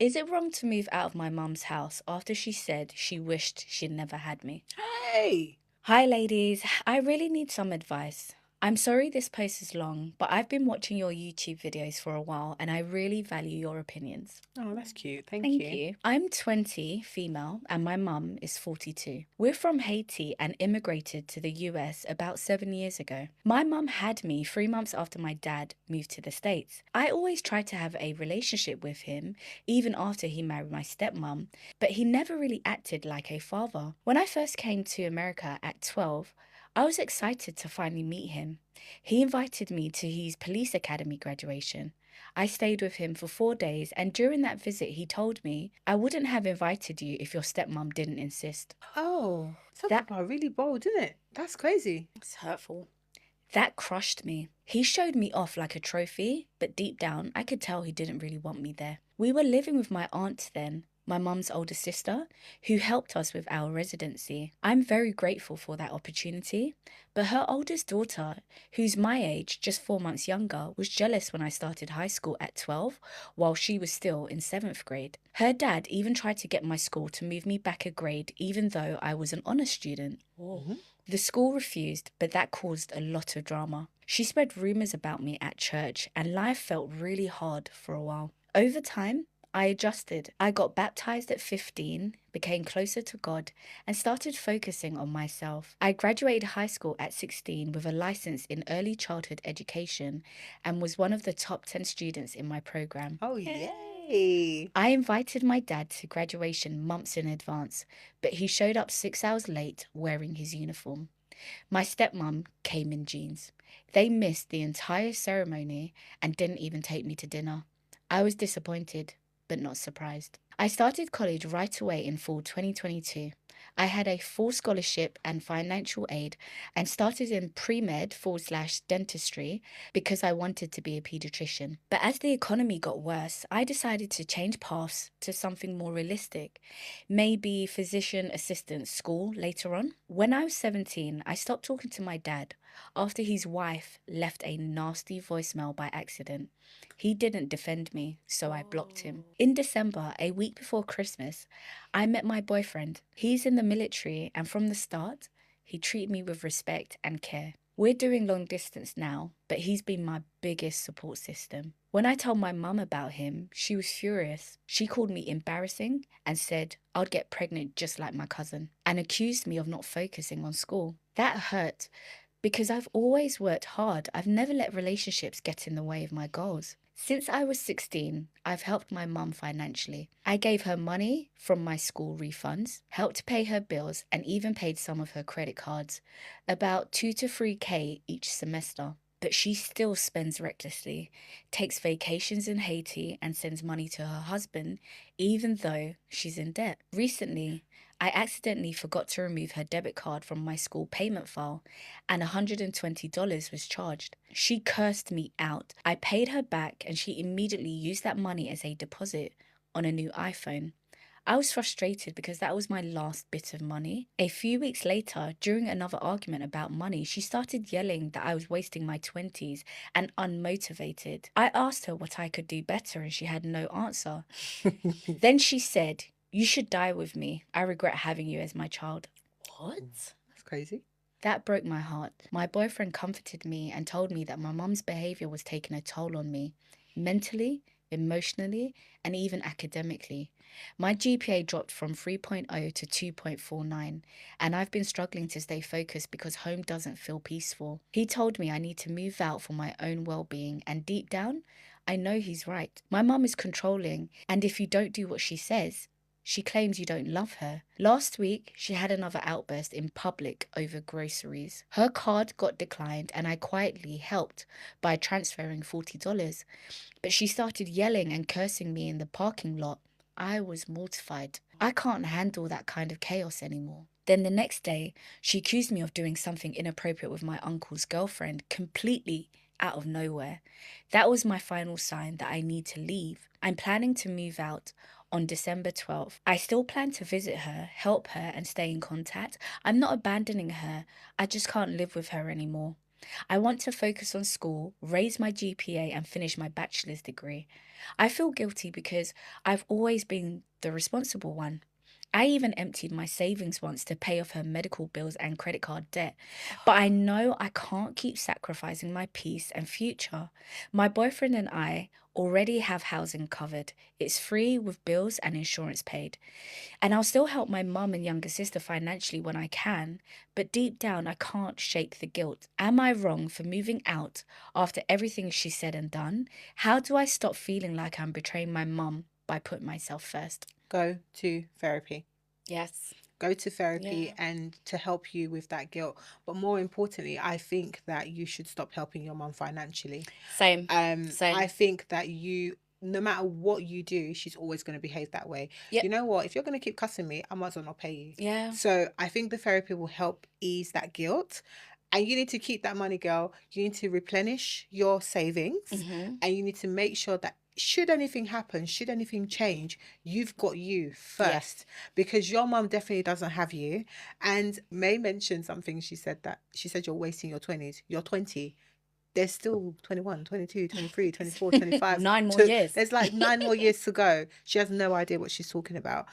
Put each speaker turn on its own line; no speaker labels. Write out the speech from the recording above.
Is it wrong to move out of my mum's house after she said she wished she'd never had me?
Hey.
Hi, ladies. I really need some advice. I'm sorry this post is long, but I've been watching your YouTube videos for a while and I really value your opinions.
Oh, that's cute. Thank
Thank
you.
you. I'm 20, female, and my mum is 42. We're from Haiti and immigrated to the US about 7 years ago. My mum had me 3 months after my dad moved to the States. I always tried to have a relationship with him, even after he married my stepmom, but he never really acted like a father. When I first came to America at 12, I was excited to finally meet him. He invited me to his police academy graduation. I stayed with him for 4 days, and during that visit, he told me I wouldn't have invited you if your stepmom didn't insist.
Oh, some
That
people are really bold, isn't it? That's crazy.
is hurtful. That crushed me. He showed me off like a trophy, but deep down, I could tell he didn't really want me there. We were living with my aunt then, my mum's older sister, who helped us with our residency. I'm very grateful for that opportunity, but her oldest daughter, who's my age, just 4 months younger, was jealous when I started high school at 12, while she was still in 7th grade. Her dad even tried to get my school to move me back a grade, even though I was an honor student. Oh.
Mhm.
The school refused, but that caused a lot of drama. She spread rumors about me at church, and life felt really hard for a while. Over time, I adjusted. I got baptized at 15, became closer to God, and started focusing on myself. I graduated high school at 16 with a license in early childhood education and was one of the top 10 students in my program.
Oh, yay.
I invited my dad to graduation months in advance, but he showed up 6 hours late wearing his uniform. My stepmom came in jeans. They missed the entire ceremony and didn't even take me to dinner. I was disappointed, but not surprised. I started college right away in fall 2022. I had a full scholarship and financial aid and started in pre-med / dentistry because I wanted to be a pediatrician. But as the economy got worse, I decided to change paths to something more realistic, maybe physician assistant school later on. When I was 17, I stopped talking to my dad after his wife left a nasty voicemail by accident. He didn't defend me, so I blocked him. In December, a week before Christmas, I met my boyfriend. He's in the military, and from the start, he treated me with respect and care. We're doing long distance now, but he's been my biggest support system. When I told my mum about him, she was furious. She called me embarrassing and said I'd get pregnant just like my cousin and accused me of not focusing on school. That hurt because I've always worked hard. I've never let relationships get in the way of my goals. Since I was 16, I've helped my mum financially. I gave her money from my school refunds, helped pay her bills, and even paid some of her credit cards, about 2 to 3K each semester. But she still spends recklessly, takes vacations in Haiti, and sends money to her husband, even though she's in debt. Recently, I accidentally forgot to remove her debit card from my school payment file, and $120 was charged. She cursed me out. I paid her back, and she immediately used that money as a deposit on a new iPhone. I was frustrated because that was my last bit of money. A few weeks later, during another argument about money, she started yelling that I was wasting my 20s and unmotivated. I asked her what I could do better, and she had no answer. Then she said, "You should die with me. I regret having you as my child." What?
That's crazy.
That broke my heart. My boyfriend comforted me and told me that my mum's behavior was taking a toll on me, mentally, emotionally, and even academically. My GPA dropped from 3.0 to 2.49, and I've been struggling to stay focused because home doesn't feel peaceful. He told me I need to move out for my own well-being, and deep down, I know he's right. My mum is controlling, and if you don't do what she says, she claims you don't love her. Last week, she had another outburst in public over groceries. Her card got declined, and I quietly helped by transferring $40. But she started yelling and cursing me in the parking lot. I was mortified. I can't handle that kind of chaos anymore. Then the next day, she accused me of doing something inappropriate with my uncle's girlfriend, completely out of nowhere. That was my final sign that I need to leave. I'm planning to move out on December 12th. I still plan to visit her, help her, and stay in contact. I'm not abandoning her. I just can't live with her anymore. I want to focus on school, raise my GPA, and finish my bachelor's degree. I feel guilty because I've always been the responsible one. I even emptied my savings once to pay off her medical bills and credit card debt. But I know I can't keep sacrificing my peace and future. My boyfriend and I already have housing covered. It's free with bills and insurance paid. And I'll still help my mum and younger sister financially when I can, but deep down, I can't shake the guilt. Am I wrong for moving out after everything she said and done? How do I stop feeling like I'm betraying my mum by putting myself first?
Go to therapy.
Yes.
Go to therapy
Yeah.
and to help you with that guilt. But more importantly, I think that you should stop helping your mum financially.
Same.
I
Same.
think that no matter what you do, she's always going to behave that way.
Yep.
You know what? If you're going to keep cussing me, I might as well not pay you.
Yeah.
So I think the therapy will help ease that guilt. And you need to keep that money, girl. You need to replenish your savings,
Mm-hmm.
and you need to make sure that should anything happen, should anything change, you've got you
Yes.
first, because your mum definitely doesn't have you. And May mentioned something. She said you're wasting your 20s. You're 20. There's still 21, 22, 23, 24, 25.
9 more years.
There's like 9 more years to go. She has no idea what she's talking about.